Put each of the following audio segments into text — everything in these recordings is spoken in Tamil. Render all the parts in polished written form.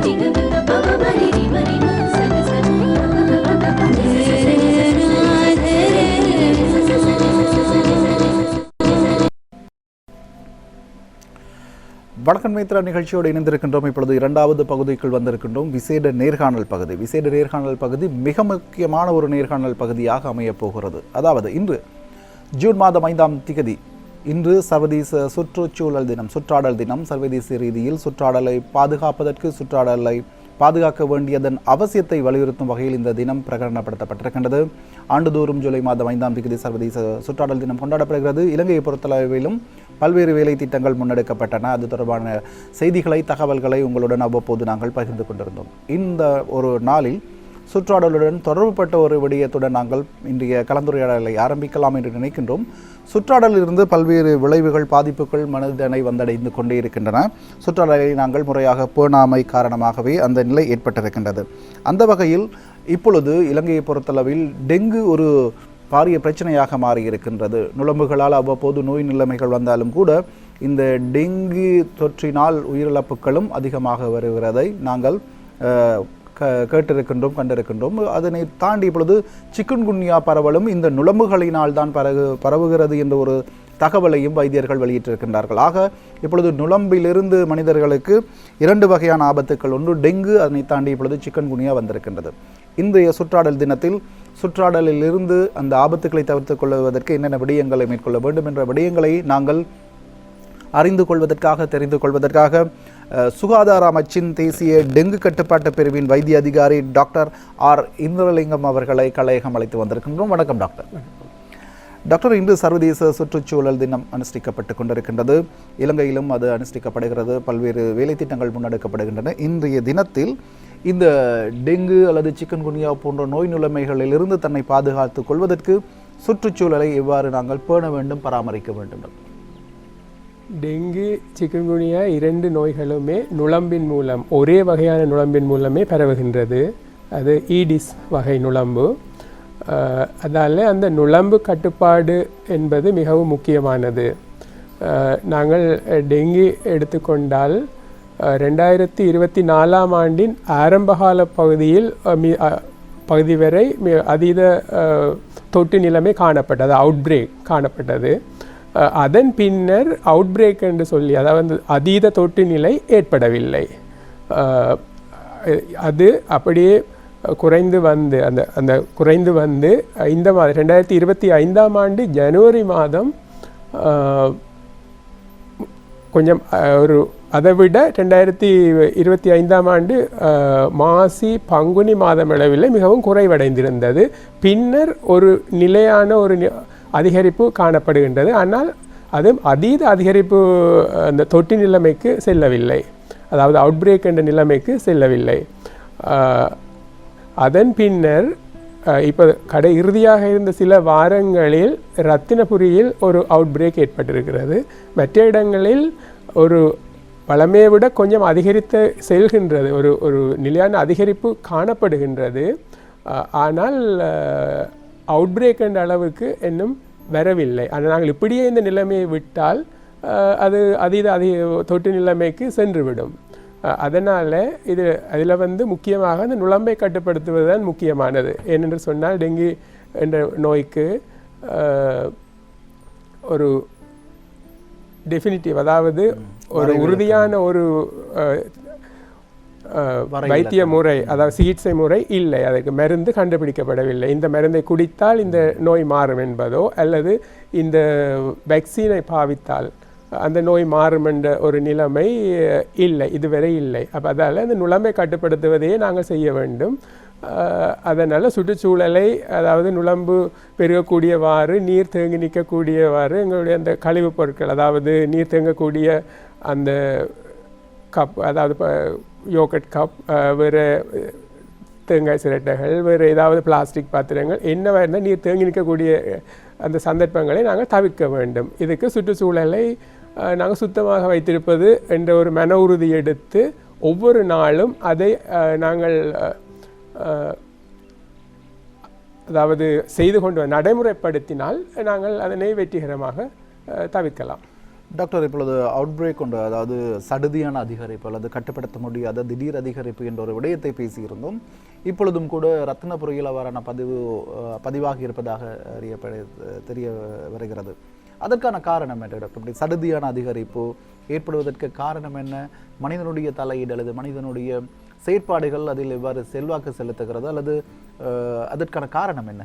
வணக்கம் மித்ரா நிகழ்ச்சியோடு இணைந்திருக்கின்றோம். இப்பொழுது இரண்டாவது பகுதிக்குள் வந்திருக்கின்றோம். விசேட நேர்காணல் பகுதி மிக முக்கியமான ஒரு நேர்காணல் பகுதியாக அமையப் போகிறது. அதாவது இன்று ஜூன் மாதம் 5ஆம் தேதி இன்று சர்வதேச சுற்றுச்சூழல் தினம், சுற்றாடல் தினம். சர்வதேச ரீதியில் சுற்றாடலை பாதுகாப்பதற்கு, சுற்றாடலை பாதுகாக்க வேண்டியதன் அவசியத்தை வலியுறுத்தும் வகையில் இந்த தினம் பிரகடனப்படுத்தப்பட்டிருக்கின்றது. ஆண்டுதோறும் ஜூலை மாதம் 5ஆம் தேதி சர்வதேச சுற்றாடல் தினம் கொண்டாடப்படுகிறது. இலங்கையை பொறுத்தளவிலும் பல்வேறு வேலை திட்டங்கள் முன்னெடுக்கப்பட்டன. அது தொடர்பான செய்திகளை, தகவல்களை உங்களுடன் அவ்வப்போது நாங்கள் பகிர்ந்து கொண்டிருந்தோம். இந்த ஒரு நாளில் சுற்றாடலுடன் தொடர்புபட்ட ஒரு விடயத்துடன் நாங்கள் இன்றைய கலந்துரையாடலை ஆரம்பிக்கலாம் என்று நினைக்கின்றோம். சுற்றாடலிலிருந்து பல்வேறு விளைவுகள், பாதிப்புகள் மனிதனை வந்தடைந்து கொண்டே இருக்கின்றன. சுற்றாடலை நாங்கள் முறையாக பேணாமை காரணமாகவே அந்த நிலை ஏற்பட்டிருக்கின்றது. அந்த வகையில் இப்பொழுது இலங்கையை பொறுத்தளவில் டெங்கு ஒரு பாரிய பிரச்சனையாக மாறியிருக்கின்றது. நுளம்புகளால் அவ்வப்போது நோய் நிலைமைகள் வந்தாலும் கூட இந்த டெங்கு தொற்றினால் உயிரிழப்புகளும் அதிகமாக வருகிறதை நாங்கள் கேட்டிருக்கின்றோம், கண்டிருக்கின்றோம். அதனை தாண்டி இப்பொழுது சிக்குன்குன்யா பரவலும் இந்த நுளம்புகளினால் தான் பரவுகிறது என்ற ஒரு தகவலையும் வைத்தியர்கள் வெளியிட்டிருக்கின்றார்கள். ஆக இப்பொழுது நுளம்பிலிருந்து மனிதர்களுக்கு 2 வகையான ஆபத்துக்கள், ஒன்று டெங்கு, அதனை தாண்டி இப்பொழுது சிக்குன்குன்யா வந்திருக்கின்றது. இன்றைய சுற்றாடல் தினத்தில் சுற்றாடலில் இருந்து அந்த ஆபத்துக்களை தவிர்த்துக் கொள்வதற்கு என்னென்ன விடயங்களை மேற்கொள்ள வேண்டும் என்ற விடயங்களை நாங்கள் அறிந்து கொள்வதற்காக, தெரிந்து கொள்வதற்காக சுகாதார அமைச்சின் தேசிய டெங்கு கட்டுப்பாட்டு பிரிவின் வைத்திய அதிகாரி டாக்டர் ஆர் இந்திரலிங்கம் அவர்களை கலையகம் அழைத்து வந்திருக்கின்றோம். வணக்கம் டாக்டர். டாக்டர், இன்று சர்வதேச சுற்றுச்சூழல் தினம் அனுஷ்டிக்கப்பட்டு கொண்டிருக்கின்றது. இலங்கையிலும் அது அனுஷ்டிக்கப்படுகிறது. பல்வேறு வேலை திட்டங்கள் முன்னெடுக்கப்படுகின்றன. இன்றைய தினத்தில் இந்த டெங்கு அல்லது சிக்கன்குனியா போன்ற நோய் நிலைமைகளிலிருந்து தன்னை பாதுகாத்துக் கொள்வதற்கு சுற்றுச்சூழலை எவ்வாறு நாங்கள் பேண வேண்டும், பராமரிக்க வேண்டும்? டெங்கு, சிக்கன்குனியா 2 நோய்களுமே நுளம்பின் மூலம், ஒரே வகையான நுளம்பின் மூலமே பரவுகின்றது. அது ஈடிஸ் வகை நுளம்பு. அதால் அந்த நுளம்பு கட்டுப்பாடு என்பது மிகவும் முக்கியமானது. நாங்கள் டெங்கு எடுத்துக்கொண்டால் 2024ஆம் ஆண்டின் ஆரம்பகால பகுதி வரை அதீத தொற்று நிலைமை காணப்பட்டது, அவுட்பிரேக் காணப்பட்டது. அதன் பின்னர் அவுட்பிரேக் என்று சொல்லி, அதாவது அதீத தொற்று நிலை ஏற்படவில்லை. அது அப்படியே குறைந்து வந்து அந்த குறைந்து வந்து இந்த மாதம் 2025ஆம் ஆண்டு ஜனவரி மாதம் கொஞ்சம் ஒரு அதை விட 2025ஆம் ஆண்டு மாசி பங்குனி மாதம் அளவில் மிகவும் குறைவடைந்திருந்தது. பின்னர் ஒரு நிலையான ஒரு அதிகரிப்பு காணப்படுகின்றது. ஆனால் அது அதீத அதிகரிப்பு அந்த தொற்று நிலைமைக்கு செல்லவில்லை, அதாவது அவுட்பிரேக் என்ற நிலைமைக்கு செல்லவில்லை. அதன் பின்னர் இப்போ இறுதியாக இருந்த சில வாரங்களில் ரத்தினபுரியில் ஒரு அவுட்பிரேக் ஏற்பட்டிருக்கிறது. மற்ற இடங்களில் ஒரு வளமையை விட கொஞ்சம் அதிகரித்து செல்கின்றது, ஒரு நிலையான அதிகரிப்பு காணப்படுகின்றது. ஆனால் அவுட்பிரேக் என்ற அளவுக்கு இன்னும் வரவில்லை. ஆனால் நாங்கள் இப்படியே இந்த நிலைமையை விட்டால் அது அதிக தொற்று நிலைமைக்கு சென்றுவிடும். அதனால் அதில் முக்கியமாக அந்த நுளம்பை கட்டுப்படுத்துவது தான் முக்கியமானது. ஏனென்று சொன்னால் டெங்கு என்ற நோய்க்கு ஒரு டெஃபினிட்டிவ், அதாவது ஒரு உறுதியான ஒரு வைத்திய முறை, அதாவது சிகிச்சை முறை இல்லை, அதுக்கு மருந்து கண்டுபிடிக்கப்படவில்லை. இந்த மருந்தை குடித்தால் இந்த நோய் மாறும் என்பதோ அல்லது இந்த வேக்சினை பாவித்தால் அந்த நோய் மாறும் என்ற ஒரு நிலைமை இல்லை, இதுவரை இல்லை. அப்போ அதால் அந்த நுளம்பை கட்டுப்படுத்துவதையே நாங்கள் செய்ய வேண்டும். அதனால் சுற்றுச்சூழலை, அதாவது நுளம்பு பெருகக்கூடியவாறு, நீர் தேங்கி நிற்கக்கூடியவாறு எங்களுடைய அந்த கழிவுப் பொருட்கள், அதாவது நீர் தேங்கக்கூடிய அந்த கப், அதாவது யோகட் கப், வேறு தேங்காய் சிரட்டைகள், வேறு ஏதாவது பிளாஸ்டிக் பாத்திரங்கள், என்னவாக இருந்தால் நீர் தேங்கி நிற்கக்கூடிய அந்த சந்தர்ப்பங்களை நாங்கள் தவிர்க்க வேண்டும். இதுக்கு சுற்றுச்சூழலை நாங்கள் சுத்தமாக வைத்திருப்பது என்ற ஒரு மன உறுதி எடுத்து ஒவ்வொரு நாளும் அதை நாங்கள் அதாவது செய்து கொண்டு நடைமுறைப்படுத்தினால் நாங்கள் அதனை வெற்றிகரமாக தவிர்க்கலாம். டாக்டர், இப்பொழுது அவுட் பிரேக் கொண்டு, அதாவது சடுதியான அதிகரிப்பு அல்லது கட்டுப்படுத்த முடியாத திடீர் அதிகரிப்பு என்ற ஒரு விடயத்தை பேசியிருந்தோம். இப்பொழுதும் கூட ரத்தினபுரியில் அவ்வாறான பதிவாகி இருப்பதாக தெரிய வருகிறது. அதற்கான காரணம் என்ன டாக்டர்? இப்படி சடுதியான அதிகரிப்பு ஏற்படுவதற்கு காரணம் என்ன? மனிதனுடைய தலையீடு அல்லது மனிதனுடைய செயற்பாடுகள் அதில் எவ்வாறு செல்வாக்கு செலுத்துகிறது அல்லது அதற்கான காரணம் என்ன?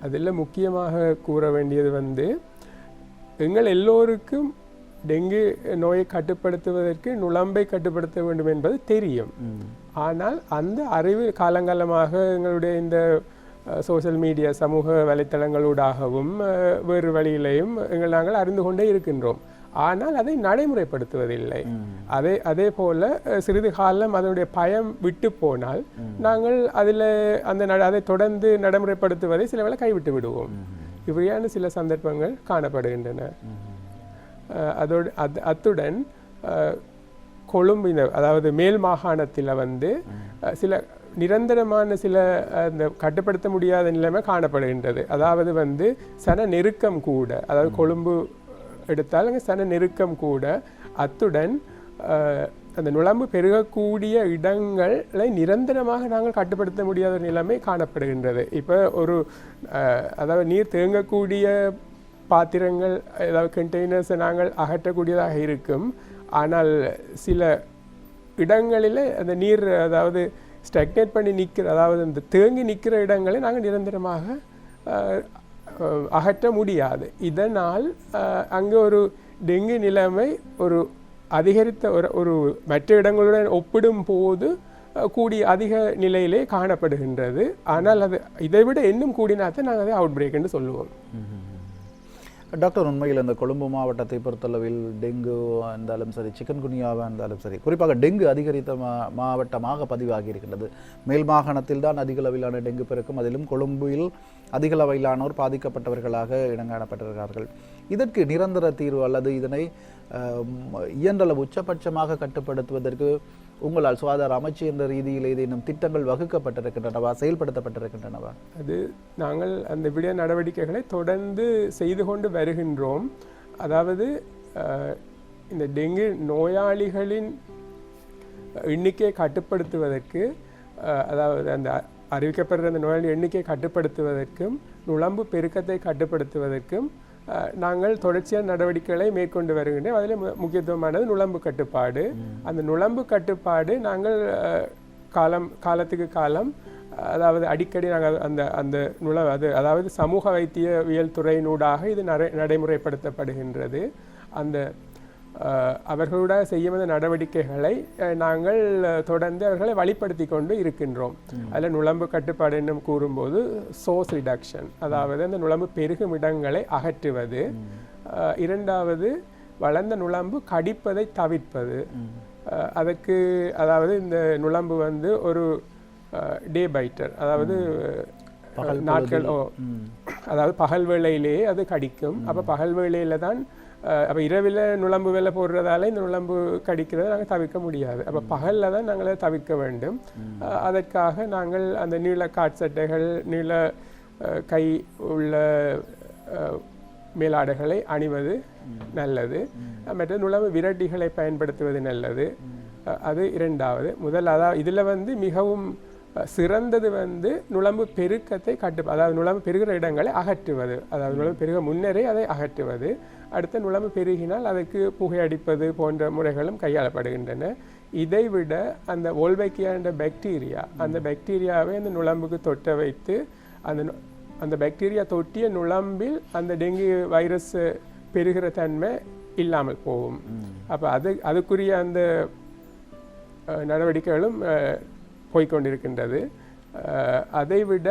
அதில் முக்கியமாக கூற வேண்டியது வந்து, எங்கள் எல்லோருக்கும் டெங்கு நோயை கட்டுப்படுத்துவதற்கு நுளம்பை கட்டுப்படுத்த வேண்டும் என்பது தெரியும். ஆனால் அந்த அறிவு காலங்காலமாக எங்களுடைய இந்த சோசியல் மீடியா சமூக வலைத்தளங்களூடாகவும் வேறு வழியிலையும் நாங்கள் அறிந்து கொண்டே இருக்கின்றோம். ஆனால் அதை நடைமுறைப்படுத்துவதில்லை. அதே போல சிறிது காலம் அதனுடைய பயம் விட்டு போனால் நாங்கள் அதை தொடர்ந்து நடைமுறைப்படுத்துவதை சில வேளை கைவிட்டு விடுவோம். இப்படியான சில சந்தர்ப்பங்கள் காணப்படுகின்றன. அத்துடன் கொழும்பு, அதாவது மேல் மாகாணத்தில் வந்து சில நிரந்தரமான சில அந்த கட்டுப்படுத்த முடியாத நிலைமை காணப்படுகின்றது. அதாவது வந்து சன நெருக்கம் கூட, அதாவது கொழும்பு எடுத்தால் அங்கே சன நெருக்கம் கூட, அத்துடன் அந்த நுளம்பு பெருகக்கூடிய இடங்களை நிரந்தரமாக நாங்கள் கட்டுப்படுத்த முடியாத ஒரு நிலைமை காணப்படுகின்றது. இப்போ அதாவது நீர் தேங்கக்கூடிய பாத்திரங்கள், அதாவது கண்டெய்னர்ஸை நாங்கள் அகற்றக்கூடியதாக இருக்கும். ஆனால் சில இடங்களில் அந்த நீர், அதாவது ஸ்டக்னேட் பண்ணி நிற்கிற, அதாவது அந்த தேங்கி நிற்கிற இடங்களை நாங்கள் நிரந்தரமாக அகற்ற முடியாது. இதனால் அங்கே ஒரு டெங்கு நிலைமை ஒரு அதிகரித்த ஒரு மற்ற இடங்களுடன் ஒப்பிடும் போது அதிக நிலையிலே காணப்படுகின்றது. ஆனால் அது இதைவிட இன்னும் கூடினாத்தான் நாங்கள் அதை அவுட் பிரேக் என்று சொல்லுவோம். டாக்டர், உண்மையில் இந்த கொழும்பு மாவட்டத்தை பொறுத்தளவில் டெங்கு இருந்தாலும் சரி, சிக்கன்குனியாவாக இருந்தாலும் சரி, குறிப்பாக டெங்கு அதிகரித்த மாவட்டமாக பதிவாகி இருக்கின்றது. மேல் மாகாணத்தில் தான் அதிக அளவிலான டெங்கு பெருக்கும். அதிலும் கொழும்பில் அதிக அளவிலானோர் பாதிக்கப்பட்டவர்களாக இடங்காணப்பட்டிருக்கிறார்கள். இதற்கு நிரந்தர தீர்வு அல்லது இதனை இயன்றளவு உச்சபட்சமாக கட்டுப்படுத்துவதற்கு உங்களால் சுகாதார அமைச்சு என்ற ரீதியில் ஏதேனும் திட்டங்கள் வகுக்கப்பட்டிருக்கின்றனவா, செயல்படுத்தப்பட்டிருக்கின்றனவா? அது நாங்கள் அந்த விட நடவடிக்கைகளை தொடர்ந்து செய்து கொண்டு வருகின்றோம். அதாவது இந்த டெங்கு நோயாளிகளின் எண்ணிக்கையை கட்டுப்படுத்துவதற்கு, அதாவது அந்த அறிவிக்கப்படுற அந்த நோயாளி எண்ணிக்கையை கட்டுப்படுத்துவதற்கும் நுளம்பு பெருக்கத்தை கட்டுப்படுத்துவதற்கும் நாங்கள் தொடர்ச்சியான நடவடிக்கைகளை மேற்கொண்டு வருகின்றோம். அதில் முக்கியத்துவமானது நுளம்பு கட்டுப்பாடு. அந்த நுளம்பு கட்டுப்பாடு நாங்கள் காலத்துக்கு காலம், அதாவது அடிக்கடி நாங்கள் அதாவது சமூக வைத்தியவியல் துறையினூடாக இது நடைமுறைப்படுத்தப்படுகின்றது. அந்த அவர்களுடைய செய்ய வந்த நடவடிக்கைகளை நாங்கள் தொடர்ந்து அவர்களை வழிப்படுத்தி கொண்டு இருக்கின்றோம். அதில் நுளம்பு கட்டுப்பாடு என்னும் கூறும்போது சோர்ஸ் ரிடக்ஷன், அதாவது அந்த நுளம்பு பெருகும் இடங்களை அகற்றுவது. இரண்டாவது, வளர்ந்த நுளம்பு கடிப்பதை தவிர்ப்பது. அதற்கு, அதாவது இந்த நுளம்பு வந்து ஒரு டே பைட்டர், அதாவது நாட்கள், அதாவது பகல் வேளையிலேயே அது கடிக்கும். அப்போ பகல் வேளையில தான், அப்போ இரவில் நுளம்பு வேலை போடுறதால இந்த நுளம்பு கடிக்கிறத நாங்கள் தவிர்க்க முடியாது. அப்போ பகலில் தான் நாங்கள் அதை தவிர்க்க வேண்டும். அதற்காக நாங்கள் அந்த நீள காட்சட்டைகள், நீள கை உள்ள மேலாடைகளை அணிவது நல்லது. மற்ற நுளம்பு விரட்டிகளை பயன்படுத்துவது நல்லது. அது இரண்டாவது. அதாவது இதில் வந்து மிகவும் சிறந்தது வந்து நுளம்பு பெருக்கத்தை அதாவது நுளம்பு பெருகிற இடங்களை அகற்றுவது. அதாவது நுளம்பு பெருக முன்னரே அதை அகற்றுவது. அடுத்த நுளம்பு பெருகினால் அதற்கு புகையடிப்பது போன்ற முறைகளும் கையாளப்படுகின்றன. இதைவிட அந்த வோல்பெக்கியா என்ற பாக்டீரியா, அந்த பாக்டீரியாவை அந்த நுளம்புக்கு தொட்ட வைத்து அந்த பாக்டீரியா தொட்டிய நுளம்பில் அந்த டெங்கு வைரஸ் பெருகிற தன்மை இல்லாமல் போகும். அப்போ அதுக்குரிய அந்த நடவடிக்கைகளும் போய்கொண்டிருக்கின்றது. அதைவிட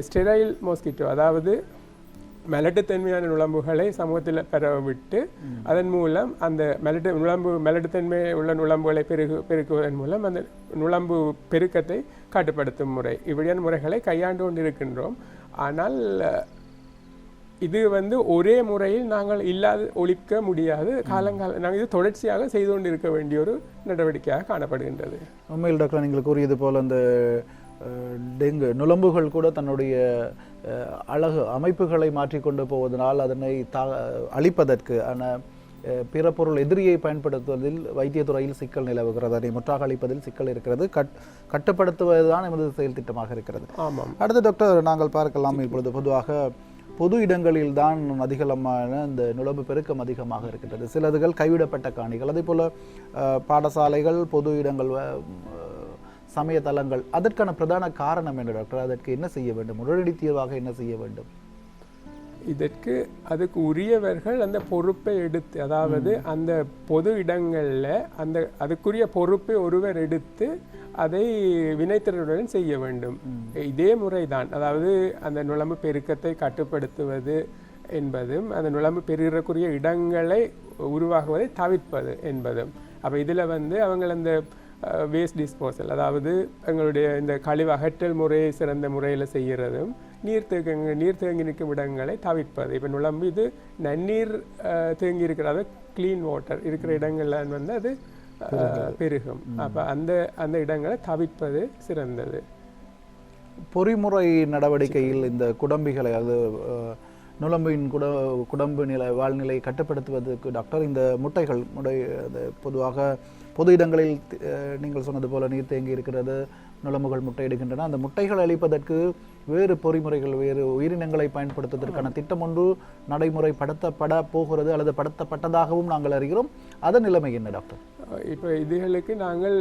ஸ்டெரைல் மோஸ்கிட்டோ, அதாவது மெலட்டுத்தன்மையான நுளம்புகளை சமூகத்தில் பெறவிட்டு அதன் மூலம் அந்த மெலட்டுத்தன்மை உள்ள நுளம்புகளை பெருக்குவதன் மூலம் அந்த நுளம்பு பெருக்கத்தை கட்டுப்படுத்தும் முறை, இப்படியான முறைகளை கையாண்டு கொண்டிருக்கின்றோம். ஆனால் இது வந்து ஒரே முறையில் நாங்கள் ஒழிக்க முடியாது. நாங்கள் இது தொடர்ச்சியாக செய்து கொண்டிருக்க வேண்டிய ஒரு நடவடிக்கையாக காணப்படுகின்றது. உண்மையில் டாக்டர், நீங்கள் கூறியது போல் அந்த டெங்கு நுளம்புகள் கூட தன்னுடைய அழகு அமைப்புகளை மாற்றிக்கொண்டு போவதனால் அதனை அழிப்பதற்கு பிற பொருள் எதிரியை பயன்படுத்துவதில் வைத்தியத்துறையில் சிக்கல் நிலவுகிறது. அதை முற்றாக அளிப்பதில் சிக்கல் இருக்கிறது. கட்டுப்படுத்துவதுதான் எமது செயல் திட்டமாக இருக்கிறது. அடுத்து டாக்டர், நாங்கள் பார்க்கலாம் இப்பொழுது பொதுவாக பொது இடங்களில் தான் அதிகமான இந்த நுளம்பு பெருக்கம் அதிகமாக இருக்கின்றது. சிலதுகள் கைவிடப்பட்ட காணிகள், அதே போல பாடசாலைகள், பொது இடங்கள், சமய தலங்கள். அதற்கான பிரதான காரணம் என்ன டாக்டர்? அதற்கு என்ன செய்ய வேண்டும்? உடனடி தீர்வாக என்ன செய்ய வேண்டும்? அதுக்கு உரியவர்கள் அந்த பொறுப்பை எடுத்து, அதாவது அந்த பொது இடங்களில் அதுக்குரிய பொறுப்பை ஒருவர் எடுத்து அதை வினைத்திறனுடன் செய்ய வேண்டும். இதே முறைதான், அதாவது அந்த நுளம்பு பெருக்கத்தை கட்டுப்படுத்துவது என்பதும் அந்த நுளம்பு பெருகிறக்குரிய இடங்களை உருவாகுவதை தவிர்ப்பது என்பதும். அப்போ இதில் அவங்க அந்த வேஸ்ட் டிஸ்போசல், அதாவது எங்களுடைய இந்த கழிவு அகற்றல் முறையை சிறந்த முறையில் செய்கிறதும், நீர் தேங்கி நிற்கும் இடங்களை தவிர்ப்பது. இப்போ நுளம்பு இது நன்னீர் தேங்கி இருக்கிற க்ளீன் வாட்டர் இருக்கிற இடங்கள்ல அது பெருகும். அப்போ அந்த இடங்களை தவிர்ப்பது சிறந்தது. பொறிமுறை நடவடிக்கையில் இந்த குடம்பிகளை, அது நுளம்பின் குடம்பு வாழ்நிலை கட்டுப்படுத்துவதற்கு டாக்டர், இந்த முட்டைகள் பொதுவாக பொது இடங்களில் நீங்கள் சொன்னது போல நீர் தேங்கி இருக்கிறது, நுளம்புகள் முட்டையிடுகின்றன. அந்த முட்டைகள் அளிப்பதற்கு வேறு பொறிமுறைகள், வேறு உயிரினங்களை பயன்படுத்துவதற்கான திட்டம் ஒன்று நடைமுறைப்படுத்தப்பட போகிறது அல்லது படுத்தப்பட்டதாகவும் நாங்கள் அறிகிறோம். அதன் நிலைமை என்ன டாக்டர்? இப்போ இதுகளுக்கு நாங்கள்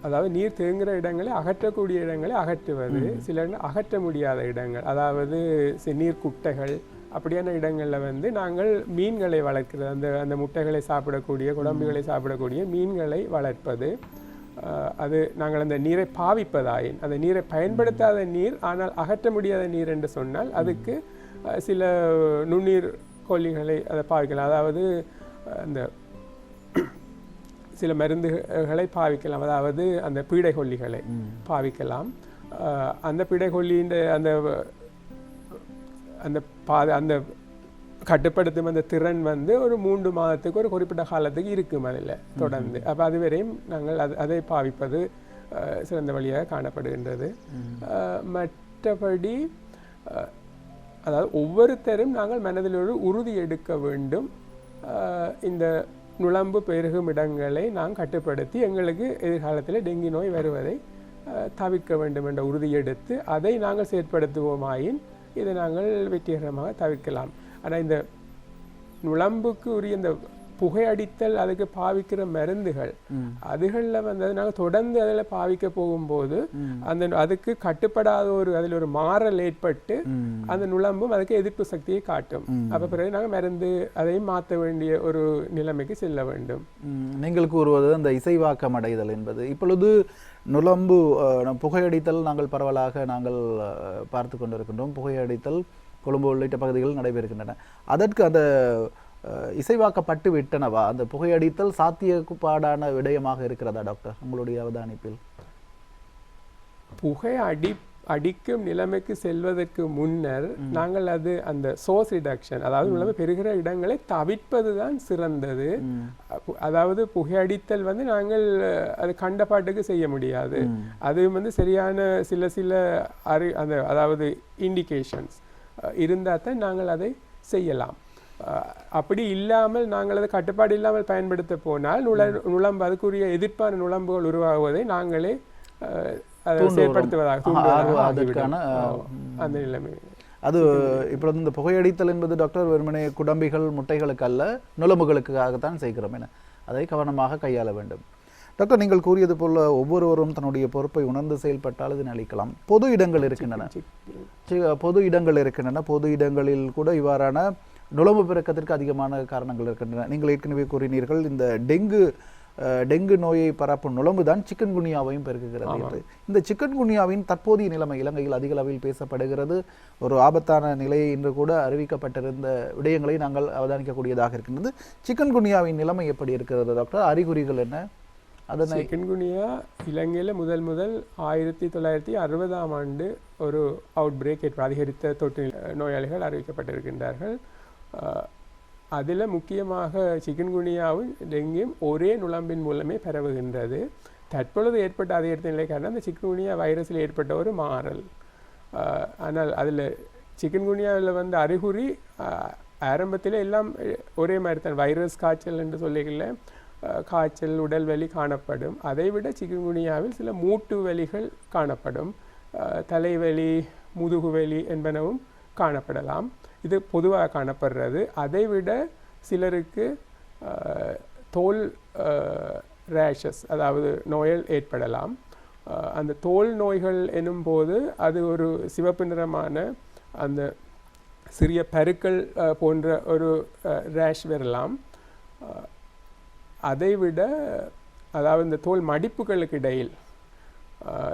அதாவது நீர் தேங்குகிற இடங்களை, அகற்றக்கூடிய இடங்களை அகற்றுவது, சில அகற்ற முடியாத இடங்கள், அதாவது நீர் குட்டைகள் அப்படியான இடங்களில் நாங்கள் மீன்களை வளர்க்கிறது, அந்த முட்டைகளை சாப்பிடக்கூடிய, குழம்புகளை சாப்பிடக்கூடிய மீன்களை வளர்ப்பது. அது நாங்கள் அந்த நீரை பாவிப்பதாயின், அந்த நீரை பயன்படுத்தாத நீர் ஆனால் அகற்ற முடியாத நீர் என்று சொன்னால் அதுக்கு சில நுண்ணீர் கொல்லிகளை அதை பாவிக்கலாம். அதாவது அந்த சில மருந்துகளை பாவிக்கலாம், அதாவது அந்த பீடை கொல்லிகளை பாவிக்கலாம். அந்த பீடை கொல்லின்ற அந்த கட்டுப்படுத்தும் அந்த திறன் ஒரு 3 மாதத்துக்கு ஒரு குறிப்பிட்ட காலத்துக்கு இருக்கும் அதில் தொடர்ந்து. அப்போ அதுவரையும் நாங்கள் அதை பாவிப்பது சிறந்த வழியாக காணப்படுகின்றது. மற்றபடி அதாவது ஒவ்வொருத்தரும் நாங்கள் மனதில் ஒரு உறுதி எடுக்க வேண்டும். இந்த நுளம்பு பெருகும் இடங்களை நாம் கட்டுப்படுத்தி எங்களுக்கு எதிர்காலத்தில் டெங்கி நோய் வருவதை தவிர்க்க வேண்டும் என்ற உறுதி எடுத்து அதை நாங்கள் செயற்படுத்துவோமாயின் இதை நாங்கள் வெற்றிகரமாக தவிர்க்கலாம். ஆனால் இந்த நுளம்புக்கு உரிய இந்த புகையடித்தல், அதுக்கு பாவிக்கிற மருந்துகள், அதுகளில் நாங்கள் தொடர்ந்து அதில் பாவிக்க போகும்போது அதுக்கு கட்டுப்படாத அதில் ஒரு மாறல் ஏற்பட்டு அந்த நுளம்பும் அதுக்கு எதிர்ப்பு சக்தியை காட்டும். அப்போ பிறகு நாங்கள் மருந்து அதையும் மாற்ற வேண்டிய ஒரு நிலைமைக்கு செல்ல வேண்டும். நீங்கள் கூறுவது அந்த இசைவாக்கம் அடைதல் என்பது, இப்பொழுது நுளம்பு புகையடித்தல் நாங்கள் பரவலாக நாங்கள் பார்த்து கொண்டிருக்கின்றோம். புகையடித்தல் கொழும்பு உள்ளிட்ட பகுதிகளில் நடைபெறுகின்றன. அதற்கு அந்த இசைவாக்கப்பட்டு விட்டனவா? அந்த புகையடித்தல் சாத்தியப்பாடான விடயமாக இருக்கிறதா டாக்டர் உங்களுடைய அவதானிப்பில்? புகை அடிக்கும் நிலைமைக்கு செல்வதற்கு முன்னர் நாங்கள் அந்த சோர்ஸ் ரிடக்ஷன், அதாவது நிலைமை பெறுகிற இடங்களை தவிர்ப்பது தான் சிறந்தது. அதாவது புகையடித்தல் நாங்கள் அது கண்டபாட்டுக்கு செய்ய முடியாது. அது சரியான சில அதாவது இண்டிகேஷன்ஸ் இருந்தால் தான் நாங்கள் அதை செய்யலாம். அப்படி இல்லாமல் நாங்கள் அதை கட்டுப்பாடு இல்லாமல் பயன்படுத்த போனால் நுளம்பு, அதுக்குரிய எதிர்ப்பான நுளம்புகள் உருவாகுவதை நாங்களே செயற்படுத்துவதாக அந்த நிலைமை. அது இப்பொழுது இந்த புகையடித்தல் என்பது டாக்டர் வெறுமனே குடம்பிகள் முட்டைகளுக்கு அல்ல, நுளம்புகளுக்காகத்தான் செய்கிறோம் என அதை கவனமாக கையாள வேண்டும். டாக்டர், நீங்கள் கூறியது போல ஒவ்வொருவரும் தன்னுடைய பொறுப்பை உணர்ந்து செயல்பட்டால் இதனை அளிக்கலாம். பொது இடங்கள் இருக்கின்றன, பொது இடங்களில் கூட இவ்வாறான நுளம்பு பெருக்கத்திற்கு அதிகமான காரணங்கள் இருக்கின்றன. நீங்கள் ஏற்கனவே கூறினீர்கள் இந்த டெங்கு நோயை பரப்பும் நுளம்பு தான் சிக்கன் குனியாவையும் பெருக்குகிறது என்று. இந்த சிக்கன் குனியாவின் தற்போதைய நிலைமை இலங்கையில் அதிக அளவில் பேசப்படுகிறது. ஒரு ஆபத்தான நிலையை இன்று கூட அறிவிக்கப்பட்டிருந்த விடயங்களை நாங்கள் அவதானிக்கக்கூடியதாக இருக்கின்றது. சிக்கன் குனியாவின் நிலைமை எப்படி இருக்கிறது டாக்டர்? அறிகுறிகள் என்ன? அதனை சிக்கன் குனியா இலங்கையில் முதல் 1960ஆம் ஆண்டு ஒரு அவுட் பிரேக் அதிகரித்த தொற்று நோயாளிகள் அறிவிக்கப்பட்டிருக்கின்றார்கள். அதில் முக்கியமாக சிக்கன் குனியாவும் டெங்கியும் ஒரே நுளம்பின் மூலமே பரவுகின்றது. தற்பொழுது ஏற்பட்ட அதிகரித்த நிலை காரணம் அந்த சிக்கன்குனியா வைரஸில் ஏற்பட்ட ஒரு மாறல். ஆனால் அதில் சிக்கன்குனியாவில் வந்து அறிகுறி ஆரம்பத்தில் எல்லாம் ஒரே மாதிரி தான், வைரஸ் காய்ச்சல் என்று சொல்லிக்கல, காய்ச்சல் உடல் வலி காணப்படும். அதைவிட சிக்கன்குனியாவில் சில மூட்டு வலிகள் காணப்படும், தலைவலி முதுகுவலி என்பனவும் காணப்படலாம். இது பொதுவாக காணப்படுறது. அதைவிட சிலருக்கு தோல் ரேஷஸ் அதாவது நோய்கள் ஏற்படலாம். அந்த தோல் நோய்கள் எனும்போது அது ஒரு சிவப்பு நிறமான அந்த சிறிய பருக்கள் போன்ற ஒரு ரேஷ் வரலாம். அதைவிட அதாவது இந்த தோல் மடிப்புகளுக்கு இடையில்,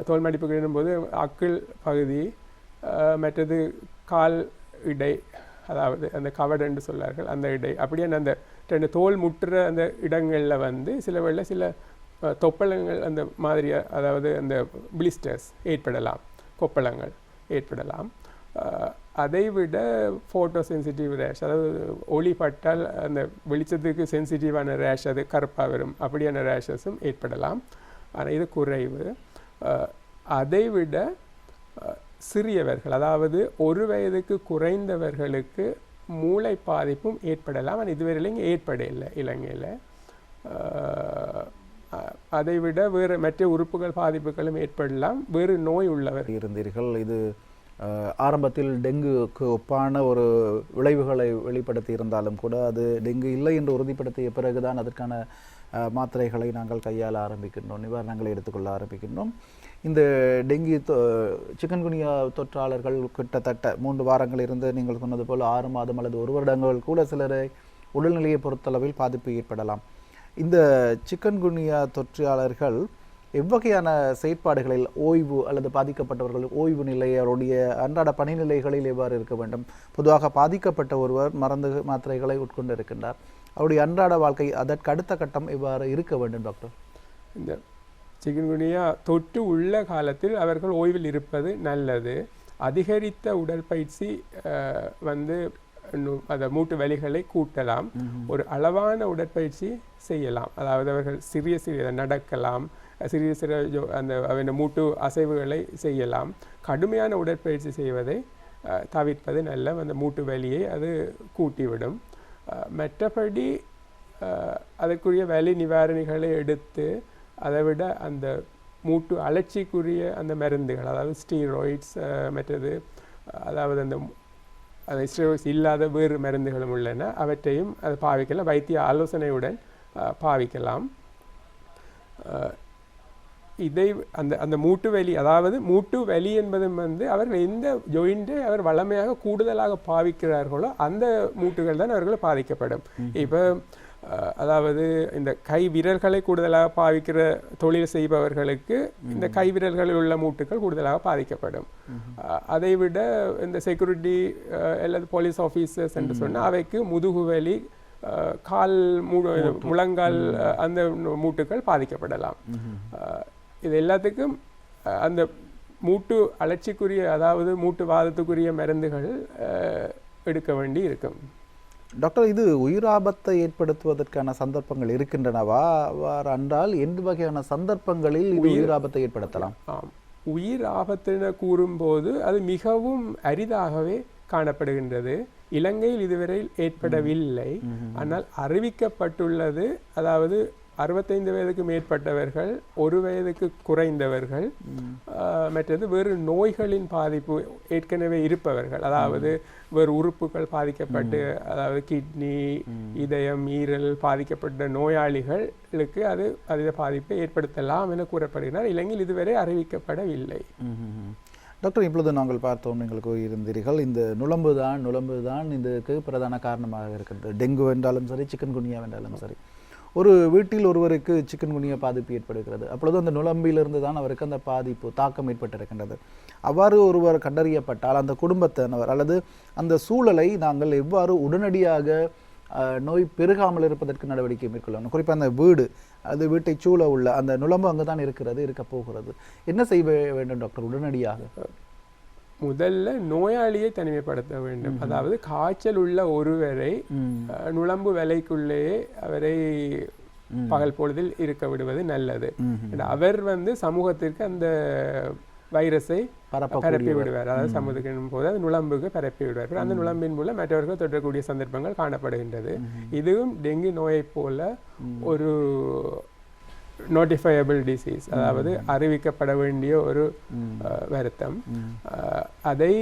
தோல் மடிப்புகள் எனும்போது அக்கிள் பகுதி, மற்றது கால் இடை, அதாவது அந்த கவடு என்று சொல்லார்கள், அந்த இடை, அப்படியே அந்த ரெண்டு தோல் முட்டுற அந்த இடங்களில் வந்து சில வேளை சில தொப்பளங்கள் அந்த மாதிரி, அதாவது அந்த பிளிஸ்டர்ஸ் ஏற்படலாம், கொப்பளங்கள் ஏற்படலாம். அதைவிட ஃபோட்டோ சென்சிட்டிவ் ரேஷ், அதாவது ஒளி பட்டால் அந்த வெளிச்சத்துக்கு சென்சிட்டிவான ரேஷ், அது கருப்பாக வரும், அப்படியான ரேஷஸும் ஏற்படலாம். ஆனால் இது குறைவு. அதைவிட சிறியவர்கள், அதாவது 1 வயதுக்கு குறைந்தவர்களுக்கு மூளை பாதிப்பும் ஏற்படலாம். ஆனால் இதுவரையிலும் ஏற்படவில்லை இலங்கையில். அதைவிட வேறு மற்ற உறுப்புகள் பாதிப்புகளும் ஏற்படலாம். வேறு நோய் உள்ளவர் இருந்தீர்கள். இது ஆரம்பத்தில் டெங்குக்கு ஒப்பான ஒரு விளைவுகளை வெளிப்படுத்தி இருந்தாலும் கூட அது டெங்கு இல்லை என்று உறுதிப்படுத்திய பிறகுதான் அதற்கான மாத்திரைகளை நாங்கள் கையாள ஆரம்பிக்கின்றோம், நிவாரணங்களை எடுத்துக்கொள்ள ஆரம்பிக்கின்றோம். இந்த டெங்கி சிக்கன்குனியா தொற்றாளர்கள் கிட்டத்தட்ட 3 வாரங்கள் இருந்து நீங்கள் சொன்னது போல் 6 மாதம் அல்லது 1 வருடங்கள் கூட சிலரை உடல்நிலையை பொறுத்தளவில் பாதிப்பு ஏற்படலாம். இந்த சிக்கன்குனியா தொற்றாளர்கள் எவ்வகையான செயற்பாடுகளில் ஓய்வு அல்லது பாதிக்கப்பட்டவர்கள் ஓய்வு நிலையருடைய அன்றாட பணிநிலைகளில் எவ்வாறு இருக்க வேண்டும்? பொதுவாக பாதிக்கப்பட்ட ஒருவர் மருந்து மாத்திரைகளை உட்கொண்டு இருக்கின்றார், அவருடைய அன்றாட வாழ்க்கை அதற்கு அடுத்த கட்டம் எவ்வாறு இருக்க வேண்டும் டாக்டர்? இந்த சிக்கன்குனியா தொற்று உள்ள காலத்தில் அவர்கள் ஓய்வில் இருப்பது நல்லது. அதிகரித்த உடற்பயிற்சி வந்து அந்த மூட்டு வலிகளை கூட்டலாம். ஒரு அளவான உடற்பயிற்சி செய்யலாம், அதாவது அவர்கள் சிறிய நடக்கலாம், சிறிய அந்த மூட்டு அசைவுகளை செய்யலாம். கடுமையான உடற்பயிற்சி செய்வதை தவிர்ப்பது நல்ல, அந்த மூட்டு வலியை அது கூட்டிவிடும். மற்றபடி அதற்குரிய வலி நிவாரணிகளை எடுத்து, அதை விட அந்த மூட்டு அழற்சிக்குரிய அந்த மருந்துகள், அதாவது ஸ்டீராய்ட்ஸ், மற்றது அதாவது அந்த ஸ்டீராய்ட்ஸ் இல்லாத வேறு மருந்துகளும் உள்ளன, அவற்றையும் அதை பாவிக்கலாம், வைத்திய ஆலோசனையுடன் பாவிக்கலாம். இதை அந்த மூட்டு வலி, அதாவது மூட்டு வலி என்பதும் வந்து அவர்கள் எந்த ஜாயிண்டை அவர் வளமையாக கூடுதலாக பாவிக்கிறார்களோ அந்த மூட்டுகள் தான் அவர்கள் பாதிக்கப்படும். இப்போ அதாவது இந்த கை விரல்களை கூடுதலாக பாவிக்கிற தொழில் செய்பவர்களுக்கு இந்த கை விரல்களில் உள்ள மூட்டுகள் கூடுதலாக பாதிக்கப்படும். அதைவிட இந்த செக்யூரிட்டி அல்லது போலீஸ் ஆஃபீஸர்ஸ் என்று சொன்னால் அவைக்கு முதுகுவலி, கால் முழங்கால் அந்த மூட்டுகள் பாதிக்கப்படலாம். இது எல்லாத்துக்கும் அந்த மூட்டு அழற்சிக்குரிய, அதாவது மூட்டு வாதத்துக்குரிய மருந்துகள் எடுக்க வேண்டி இருக்கும். டாக்டர், இது உயிராபத்தை ஏற்படுத்துவதற்கான சந்தர்ப்பங்கள் இருக்கின்றனவா? என்றால் எந்த வகையான சந்தர்ப்பங்களில் இது உயிராபத்தை ஏற்படுத்தலாம்? உயிர் ஆபத்தின கூறும்போது அது மிகவும் அரிதாகவே காணப்படுகின்றது. இலங்கையில் இதுவரை ஏற்படவில்லை. ஆனால் அறிவிக்கப்பட்டுள்ளது, அதாவது 65 வயதுக்கு மேற்பட்டவர்கள், 1 வயதுக்கு குறைந்தவர்கள், மற்றது வேறு நோய்களின் பாதிப்பு ஏற்கனவே இருப்பவர்கள், அதாவது வேறு உறுப்புகள் பாதிக்கப்பட்டு, அதாவது கிட்னி, இதயம், ஈரல் பாதிக்கப்பட்ட நோயாளிகளுக்கு அது அதிக பாதிப்பை ஏற்படுத்தலாம் என கூறப்படுகிறார். இலங்கையில் இதுவரை அறிவிக்கப்படவில்லை. டாக்டர், இப்பொழுது நாங்கள் பார்த்தோம், நீங்கள் கூறியிருந்தீர்கள் இந்த நுளம்பு தான் இதுக்கு பிரதான காரணமாக இருக்கிறது. டெங்கு என்றாலும் சரி, சிக்கன்குனியா என்றாலும் சரி. ஒரு வீட்டில் ஒருவருக்கு சிக்கன்குனியா பாதிப்பு ஏற்படுகிறது, அப்பொழுது அந்த நுளம்பிலிருந்து தான் அவருக்கு அந்த பாதிப்பு தாக்கம் ஏற்பட்டிருக்கின்றது. அவ்வாறு ஒருவர் கண்டறியப்பட்டால் அந்த குடும்பத்தினர் அல்லது அந்த சூழலை நாங்கள் எவ்வாறு உடனடியாக நோய் பெருகாமல் இருப்பதற்கு நடவடிக்கை மேற்கொள்ளணும்? குறிப்பாக அந்த வீடு, அது வீட்டை சூழ உள்ள அந்த நுளம்பு அங்கு தான் இருக்க போகிறது, என்ன செய்ய வேண்டும் டாக்டர் உடனடியாக? முதல்ல நோயாளியை தனிமைப்படுத்த வேண்டும். அதாவது காய்ச்சல் உள்ள ஒருவரை நுளம்பு வலைக்குள்ளேயே அவரை பகல் பொழுதில் இருக்க விடுவது நல்லது. அவர் சமூகத்திற்கு அந்த வைரஸை பரப்பி விடுவார். அதாவது சமூகத்தின் போது அது நுளம்புக்கு பரப்பி விடுவார். அந்த நுளம்பின் மூலம் மற்றவர்கள் தொற்றக்கூடிய சந்தர்ப்பங்கள் காணப்படுகின்றது. இதுவும் டெங்கு நோயை போல ஒரு நோட்டிஃபையபிள் டிசீஸ், அதாவது அறிவிக்கப்பட வேண்டிய ஒரு வருத்தம். அதை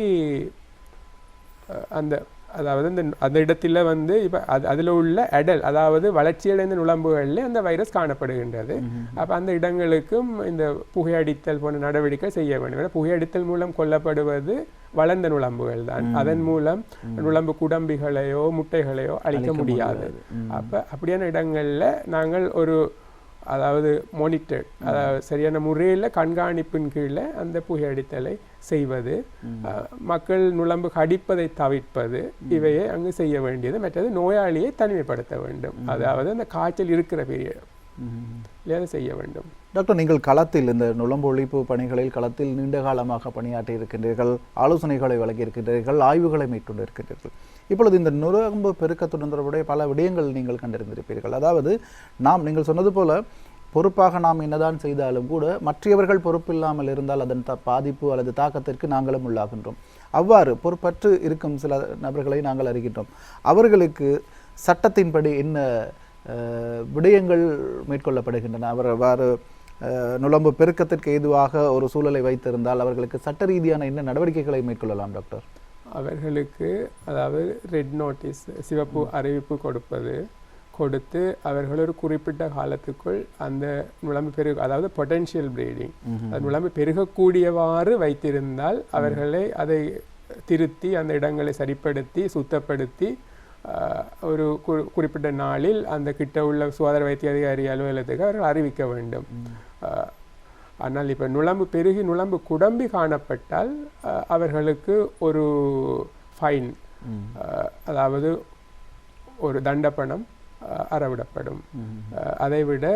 அதாவது அந்த இடத்துல இப்போ அதில் உள்ள அடல், அதாவது வளர்ச்சியடைந்த நுளம்புகளில் அந்த வைரஸ் காணப்படுகின்றது. அப்போ அந்த இடங்களுக்கும் இந்த புகையடித்தல் போன்ற நடவடிக்கை செய்ய வேண்டும். புகையடித்தல் மூலம் கொல்லப்படுவது வளர்ந்த நுளம்புகள் தான். அதன் மூலம் நுளம்பு குடம்பிகளையோ முட்டைகளையோ அழிக்க முடியாது. அப்படியான இடங்களில் நாங்கள் அதாவது மானிட்டர், அதாவது சரியான முறையில் கண்காணிப்பின் கீழே அந்த புகையடித்தலை செய்வது, மக்கள் நுளம்பு கடிப்பதை தவிர்ப்பது, இவையே அங்கு செய்ய வேண்டியது. மற்றது நோயாளியை தனிமைப்படுத்த வேண்டும். அதாவது அந்த காய்ச்சல் இருக்கிற பீரியட் அதை செய்ய வேண்டும். டாக்டர், நீங்கள் களத்தில் இந்த நுளம்பு ஒழிப்பு பணிகளில் களத்தில் நீண்ட காலமாக பணியாற்றி இருக்கின்றீர்கள், ஆலோசனைகளை வழங்கியிருக்கின்றீர்கள், ஆய்வுகளை மேற்கொண்டிருக்கின்றீர்கள். இப்பொழுது இந்த நுளம்பு பெருக்கத்துடன் தொடர்புடைய பல விடயங்கள் நீங்கள் கண்டிருந்திருப்பீர்கள். அதாவது நீங்கள் சொன்னது போல பொறுப்பாக நாம் என்னதான் செய்தாலும் கூட மற்றவர்கள் பொறுப்பில்லாமல் இருந்தால் அதன் பாதிப்பு அல்லது தாக்கத்திற்கு நாங்களும் உள்ளாகின்றோம். அவ்வாறு பொறுப்பற்று இருக்கும் சில நபர்களை நாங்கள் அறிகின்றோம். அவர்களுக்கு சட்டத்தின்படி என்ன விடயங்கள் மேற்கொள்ளப்படுகின்றன? அவர் அவ்வாறு நுளம்பு பெருக்கத்திற்கு ஏதுவாக ஒரு சூழலை வைத்திருந்தால் அவர்களுக்கு சட்ட ரீதியான என்ன நடவடிக்கைகளை மேற்கொள்ளலாம் டாக்டர்? அவர்களுக்கு அதாவது ரெட் நோட்டீஸ், சிவப்பு அறிவிப்பு கொடுத்து அவர்கள் ஒரு குறிப்பிட்ட காலத்துக்குள் அந்த நுளம்பு அதாவது பொட்டென்ஷியல் ப்ரீடிங், அந்த நுளம்பு பெருகக்கூடியவாறு வைத்திருந்தால் அவர்களை அதை திருத்தி அந்த இடங்களை சரிப்படுத்தி சுத்தப்படுத்தி ஒரு குறிப்பிட்ட நாளில் அந்த கிட்ட உள்ள சுகாதார வைத்திய அதிகாரி அலுவலகத்துக்கு அவர்கள் அறிவிக்க வேண்டும். ஆனால் இப்போ நுளம்பு பெருகி நுளம்பு குடம்பி காணப்பட்டால் அவர்களுக்கு ஒரு ஃபைன், அதாவது ஒரு தண்டப்பணம் அறவிடப்படும். அதைவிட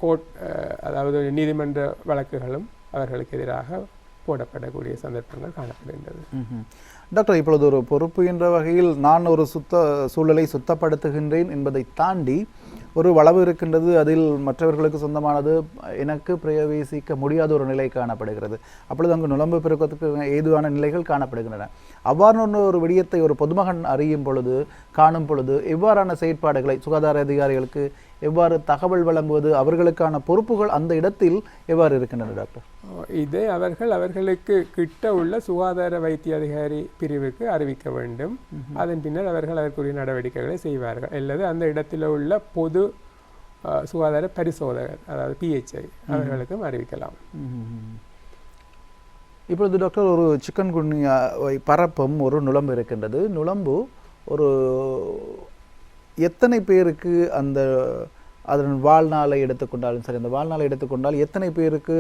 கோர்ட், அதாவது நீதிமன்ற வழக்குகளும் அவர்களுக்கு எதிராக போடப்படக்கூடிய சந்தர்ப்பங்கள் காணப்படுகின்றது. டாக்டர், இப்பொழுது ஒரு பொறுப்பு என்ற வகையில் நான் ஒரு சூழலை சுத்தப்படுத்துகின்றேன் என்பதை தாண்டி ஒரு வளவு இருக்கின்றது, அதில் மற்றவர்களுக்கு சொந்தமானது எனக்கு பிரவேசிக்க முடியாத ஒரு நிலை காணப்படுகிறது. அப்பொழுது அங்கு நுளம்பு பெருக்கத்துக்கு ஏதுவான நிலைகள் காணப்படுகின்றன. அவ்வாறான ஒரு விடயத்தை ஒரு பொதுமகன் அறியும் பொழுது, காணும் பொழுது எவ்வாறான செயற்பாடுகளை சுகாதார அதிகாரிகளுக்கு எவ்வாறு தகவல் வழங்குவது, அவர்களுக்கான பொறுப்புகள் அந்த இடத்தில் எவ்வாறு இருக்கின்றன டாக்டர்? இதை அவர்களுக்கு கிட்ட உள்ள சுகாதார வைத்திய அதிகாரி பிரிவுக்கு அறிவிக்க வேண்டும். அதன் பின்னர் அவர்கள் அதற்குரிய நடவடிக்கைகளை செய்வார்கள். அல்லது அந்த இடத்தில் உள்ள பொது சுகாதார பரிசோதகர், அதாவது PHI, அவர்களுக்கும் அறிவிக்கலாம். இப்பொழுது டாக்டர், ஒரு சிக்கன் குனியாவை பரப்பும் ஒரு நுளம்பு இருக்கின்றது. நுளம்பு ஒரு எத்தனை பேருக்கு அதன் வாழ்நாளை எடுத்துக்கொண்டாலும் சரி, அந்த வாழ்நாளை எடுத்துக்கொண்டால் எத்தனை பேருக்கு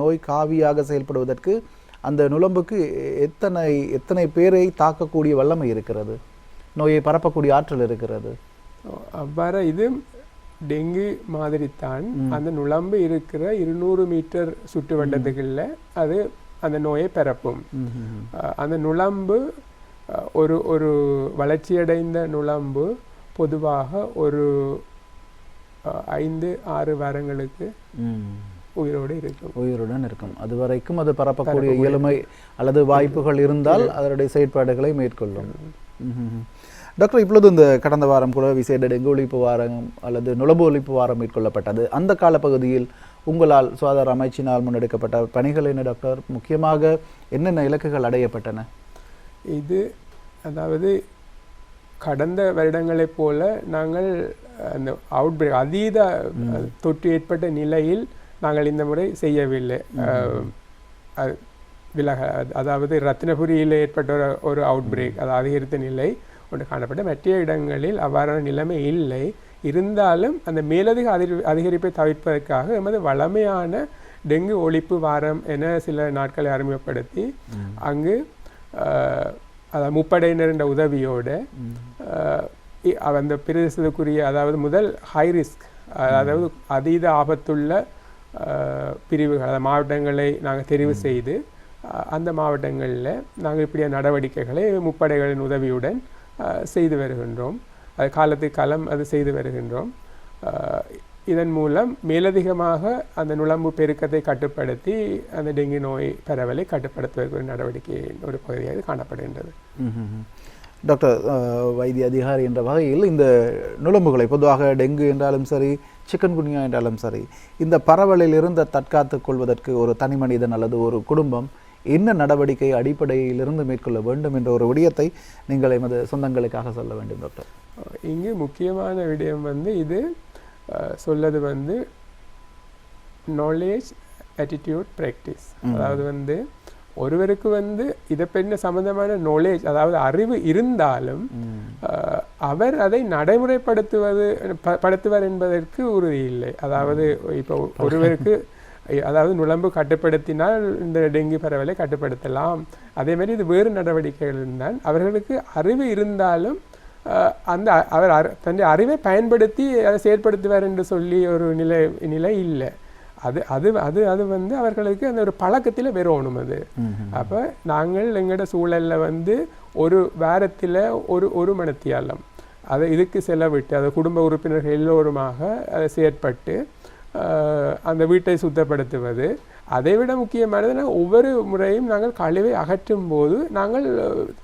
நோய் காவியாக செயல்படுவதற்கு அந்த நுளம்புக்கு எத்தனை பேரை தாக்கக்கூடிய வல்லமை இருக்கிறது, நோயை பரப்பக்கூடிய ஆற்றல் இருக்கிறது? அவ்வாறு இது டெங்கு மாதிரி தான். அந்த நுளம்பு இருக்கிற 200 மீட்டர் சுற்றுவட்டத்துக்குள்ள அது அந்த நோயை பரப்பும். அந்த நுளம்பு ஒரு வளர்ச்சியடைந்த நுளம்பு பொதுவாக ஒரு 5-6 வாரங்களுக்கு உயிருடன் இருக்கும். அது வரைக்கும் அது பரப்பக்கூடிய இயலுமை அல்லது வாய்ப்புகள் இருந்தால் அதனுடைய செயற்பாடுகளை மேற்கொள்ளும். டாக்டர், இப்பொழுது இந்த கடந்த வாரம் கூட விசேட டெங்கு ஒழிப்பு வாரம் அல்லது நுளம்பு ஒழிப்பு வாரம் மேற்கொள்ளப்பட்டது. அந்த காலப்பகுதியில் உங்களால் சுகாதார அமைச்சினால் முன்னெடுக்கப்பட்ட பணிகள் என்ன டாக்டர்? முக்கியமாக என்னென்ன இலக்குகள் அடையப்பட்டன? இது அதாவது கடந்த வருடங்களைப் போல நாங்கள் அந்த அவுட்பிரேக் அதீத தொற்று ஏற்பட்ட நிலையில் நாங்கள் இந்த முறை செய்யவில்லை. அதாவது ரத்தினபுரியில் ஏற்பட்ட ஒரு அவுட்பிரேக், அது அதிகரித்த நிலை ஒன்று காணப்பட்ட. மற்ற இடங்களில் அவ்வாறான நிலைமை இல்லை. இருந்தாலும் அந்த மேலதிக அதிகரிப்பை தவிர்ப்பதற்காக எமது வளமையான டெங்கு ஒழிப்பு வாரம் என சில நாட்களை அறிமுகப்படுத்தி அங்கு அதாவது முப்படையினர் என்ற உதவியோடு அந்த பிரதேசத்துக்குரிய, அதாவது முதல் ஹை ரிஸ்க், அதாவது அதீத ஆபத்துள்ள பிரிவுகள், அதாவது மாவட்டங்களை நாங்கள் தெரிவு செய்து அந்த மாவட்டங்களில் நாங்கள் இப்படியான நடவடிக்கைகளை முப்படைகளின் உதவியுடன் செய்து வருகின்றோம். அது காலத்துக்கு காலம் அது செய்து வருகின்றோம். இதன் மூலம் மேலதிகமாக அந்த நுளம்பு பெருக்கத்தை கட்டுப்படுத்தி அந்த டெங்கு நோய் பரவலை கட்டுப்படுத்துவதற்கு ஒரு நடவடிக்கையின் ஒரு பகுதியாக காணப்படுகின்றது. டாக்டர், வைத்திய அதிகாரி என்ற வகையில் இந்த நுளம்புகளை பொதுவாக டெங்கு என்றாலும் சரி, சிக்கன்குனியா என்றாலும் சரி, இந்த பரவலில் இருந்து தற்காத்துக் கொள்வதற்கு ஒரு தனி மனிதன் அல்லது ஒரு குடும்பம் என்ன நடவடிக்கை அடிப்படையிலிருந்து மேற்கொள்ள வேண்டும் என்ற ஒரு விடயத்தை நீங்கள் எமது சொந்தங்களுக்காக சொல்ல வேண்டும் டாக்டர். இங்கு முக்கியமான விடயம் இது சொல்லது நாலேஜ் ஆட்டிடியூட் ப்ராக்டிஸ். அதாவது ஒருவருக்கு இதை பெண்ண சம்பந்தமான நாலேஜ், அதாவது அறிவு இருந்தாலும் அவர் அதை நடைமுறைப்படுத்துவர் என்பதற்கு உறுதி இல்லை. அதாவது இப்போ ஒருவருக்கு அதாவது நுளம்பு கட்டுப்படுத்தினால் இந்த டெங்கு பரவலை கட்டுப்படுத்தலாம், அதே மாதிரி இது வேறு நடவடிக்கைகள் இருந்தால் அவர்களுக்கு அறிவு இருந்தாலும் அந்த அவர் தன்னுடைய அறிவை பயன்படுத்தி அதை செயற்படுத்துவார் என்று சொல்லி ஒரு நிலை இல்லை. அது அது அது அது அவர்களுக்கு அந்த ஒரு பழக்கத்தில் வரணும். அது அப்போ நாங்கள் எங்களோட சூழலில் ஒரு வாரத்தில் ஒரு மணித்தியாலம் அதை இதுக்கு செலவிட்டு அதை குடும்ப உறுப்பினர்கள் எல்லோருமாக அதை செயற்பட்டு அந்த வீட்டை சுத்தப்படுத்துவது. அதை விட முக்கியமானது ஒவ்வொரு முறையும் நாங்கள் கழிவை அகற்றும் போது நாங்கள்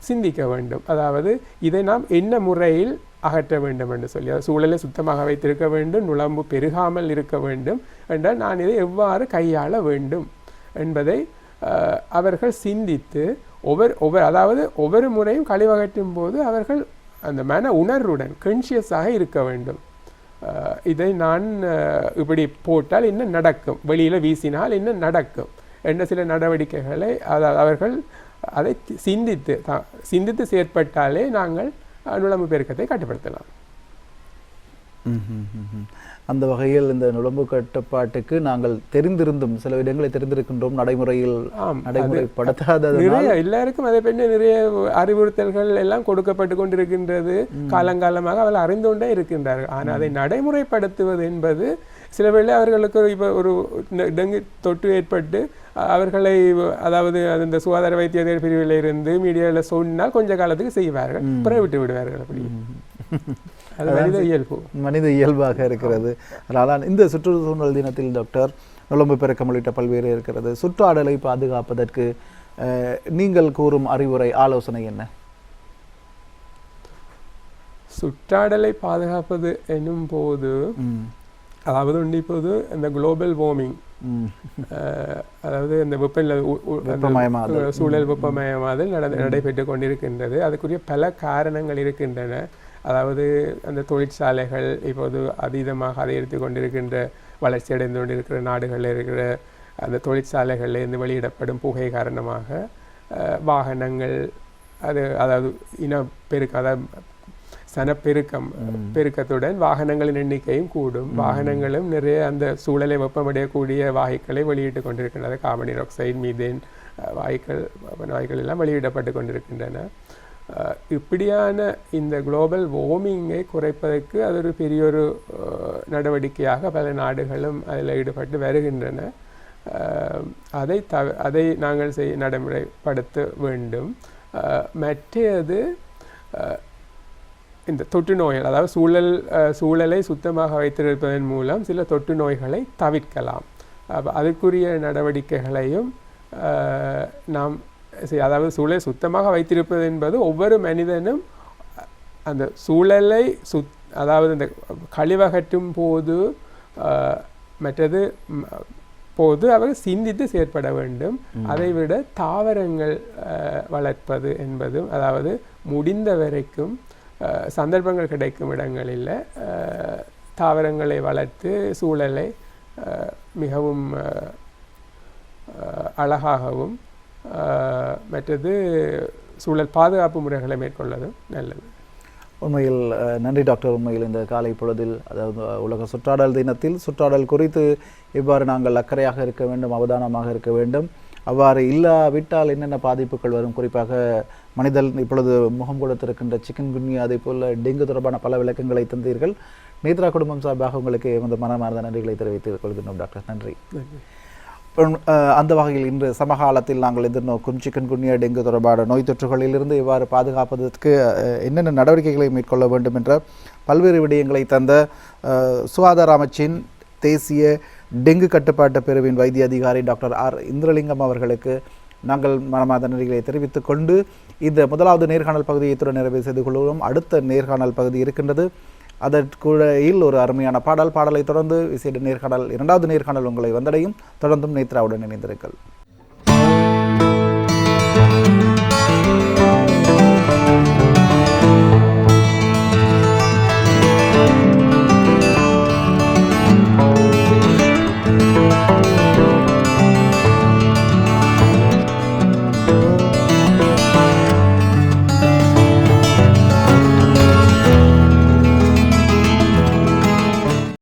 சிந்திக்க வேண்டும். அதாவது இதை நாம் என்ன முறையில் அகற்ற வேண்டும் என்று சொல்லி, அது சூழலை சுத்தமாக வைத்திருக்க வேண்டும், நுளம்பு பெருகாமல் இருக்க வேண்டும் என்றால் நான் இதை எவ்வாறு கையாள வேண்டும் என்பதை அவர்கள் சிந்தித்து ஒவ்வொரு முறையும் கழிவகற்றும் போது அவர்கள் அந்த மன உணர்வுடன் கான்ஷியஸாக இருக்க வேண்டும். இதை நான் இப்படி போட்டால் என்ன நடக்கும், வெளியில் வீசினால் என்ன நடக்கும் என்ற சில நடவடிக்கைகளை அவர்கள் அதை சிந்தித்து செயற்பட்டாலே நாங்கள் நுளம்பு பெருக்கத்தை கட்டுப்படுத்தலாம். அந்த வகையில் இந்த நுளம்பு கட்டுப்பாட்டுக்கு நாங்கள் தெரிந்திருந்தும் சில இடங்களை தெரிந்திருக்கின்றோம், நடைமுறைப்படுத்தாத எல்லாருக்கும் அதை பற்றி நிறைய அறிவுறுத்தல்கள் எல்லாம் கொடுக்கப்பட்டு கொண்டிருக்கின்றது. காலங்காலமாக அவர்கள் அறிந்து கொண்டே இருக்கின்றார்கள். ஆனால் அதை நடைமுறைப்படுத்துவது என்பது சில வேளை அவர்களுக்கு இப்போ ஒரு டெங்கு தொற்று ஏற்பட்டு அவர்களை அதாவது அந்த சுகாதார வைத்திய பிரிவில் இருந்து மீடியாவில் சொன்னால் கொஞ்ச காலத்துக்கு செய்வார்கள், பிறகு விட்டு விடுவார்கள். அப்படி அது மனித இயல்பாக இருக்கிறது. அதனால் இந்த சுற்றுச்சூழல் தினத்தில் டாக்டர் நுளம்பு பெருக்கம் உள்ளிட்ட பல்வேறு இருக்கிறது. சுற்றாடலை பாதுகாப்பதற்கு நீங்கள் கூறும் அறிவுரை, ஆலோசனை என்ன? சுற்றாடலை பாதுகாப்பது என்னும் போது அதாவது இப்போது இந்த குளோபல் வார்மிங், அதாவது இந்த சூழல் வெப்பமயமாதல் நடைபெற்று கொண்டிருக்கின்றது. அதுக்குரிய பல காரணங்கள் இருக்கின்றன. அதாவது அந்த தொழிற்சாலைகள் இப்போது அதீதமாக அதிகரித்து கொண்டிருக்கின்ற வளர்ச்சி அடைந்து கொண்டிருக்கிற நாடுகளில் இருக்கிற அந்த தொழிற்சாலைகளிலிருந்து வெளியிடப்படும் புகை காரணமாக வாகனங்கள் அதாவது பெருக்கத்துடன் வாகனங்களின் எண்ணிக்கையும் கூடும். வாகனங்களும் நிறைய அந்த சூழலை வெப்பமடையக்கூடிய வாயுக்களை வெளியிட்டு கொண்டிருக்கின்றன. கார்பன் டை ஆக்சைடு, மீதேன் வாயுக்கள் எல்லாம் வெளியிடப்பட்டு கொண்டிருக்கின்றன. இப்படியான இந்த குளோபல் வார்மிங்கை குறைப்பதற்கு அது ஒரு பெரிய ஒரு நடவடிக்கையாக பல நாடுகளும் அதில் ஈடுபட்டு வருகின்றன. அதை நாங்கள் நடைமுறைப்படுத்த வேண்டும். மற்றது இந்த தொற்று நோய்கள், அதாவது சூழலை சுத்தமாக வைத்திருப்பதன் மூலம் சில தொற்று நோய்களை தவிர்க்கலாம். அதற்குரிய நடவடிக்கைகளையும் நாம் அதாவது சூழலை சுத்தமாக வைத்திருப்பது என்பது ஒவ்வொரு மனிதனும் அந்த சூழலை அதாவது இந்த கழிவகற்றும் போது அவர் சிந்தித்து செயற்பட வேண்டும். அதைவிட தாவரங்கள் வளர்ப்பது என்பதும், அதாவது முடிந்த வரைக்கும் சந்தர்ப்பங்கள் கிடைக்கும் இடங்களில் தாவரங்களை வளர்த்து சூழலை மிகவும் அழகாகவும் மற்றது சூழல் பாதுகாப்பு முறைகளை மேற்கொள்வதும் நல்லது. உண்மையில் நன்றி டாக்டர். உண்மையில் இந்த காலை பொழுதில், அதாவது உலக சுற்றாடல் தினத்தில் சுற்றாடல் குறித்து எவ்வாறு நாங்கள் அக்கறையாக இருக்க வேண்டும், அவதானமாக இருக்க வேண்டும், அவ்வாறு இல்லாவிட்டால் என்னென்ன பாதிப்புகள் வரும், குறிப்பாக மனிதன் இப்பொழுது முகம் கொடுத்திருக்கின்ற சிக்கன்குனியா, அதே போல் டெங்கு தொடர்பான பல விளக்கங்களை தந்தீர்கள். நேத்ரா குடும்பம் சார்பாக உங்களுக்கு எமது மனமார்ந்த நன்றிகளை தெரிவித்துக் கொள்கின்றோம் டாக்டர். நன்றி. அந்த வகையில் இன்று சமகாலத்தில் நாங்கள் எதிர்நோக்கும் சிக்கன்குன்யா டெங்கு தொடர்பான நோய் தொற்றுகளிலிருந்து எவ்வாறு பாதுகாப்பதற்கு என்னென்ன நடவடிக்கைகளை மேற்கொள்ள வேண்டும் என்ற பல்வேறு விடயங்களை தந்த சுகாதார அமைச்சின் தேசிய டெங்கு கட்டுப்பாட்டு பிரிவின் வைத்திய அதிகாரி டாக்டர் ஆர் இந்திரலிங்கம் அவர்களுக்கு நாங்கள் மனமார்ந்த நன்றிகளை தெரிவித்துக் கொண்டு இந்த முதலாவது நேர்காணல் பகுதியை இத்துடன் நிறைவு செய்து கொள்வோம். அடுத்த நேர்காணல் பகுதி இருக்கின்றது. அதற்குழையில் ஒரு அருமையான பாடலை தொடர்ந்து விசேட நேர்காணல் இரண்டாவது நேர்காணல் உங்களை வந்தடையும். தொடர்ந்தும் நேத்ராவுடன் இணைந்திருங்கள்.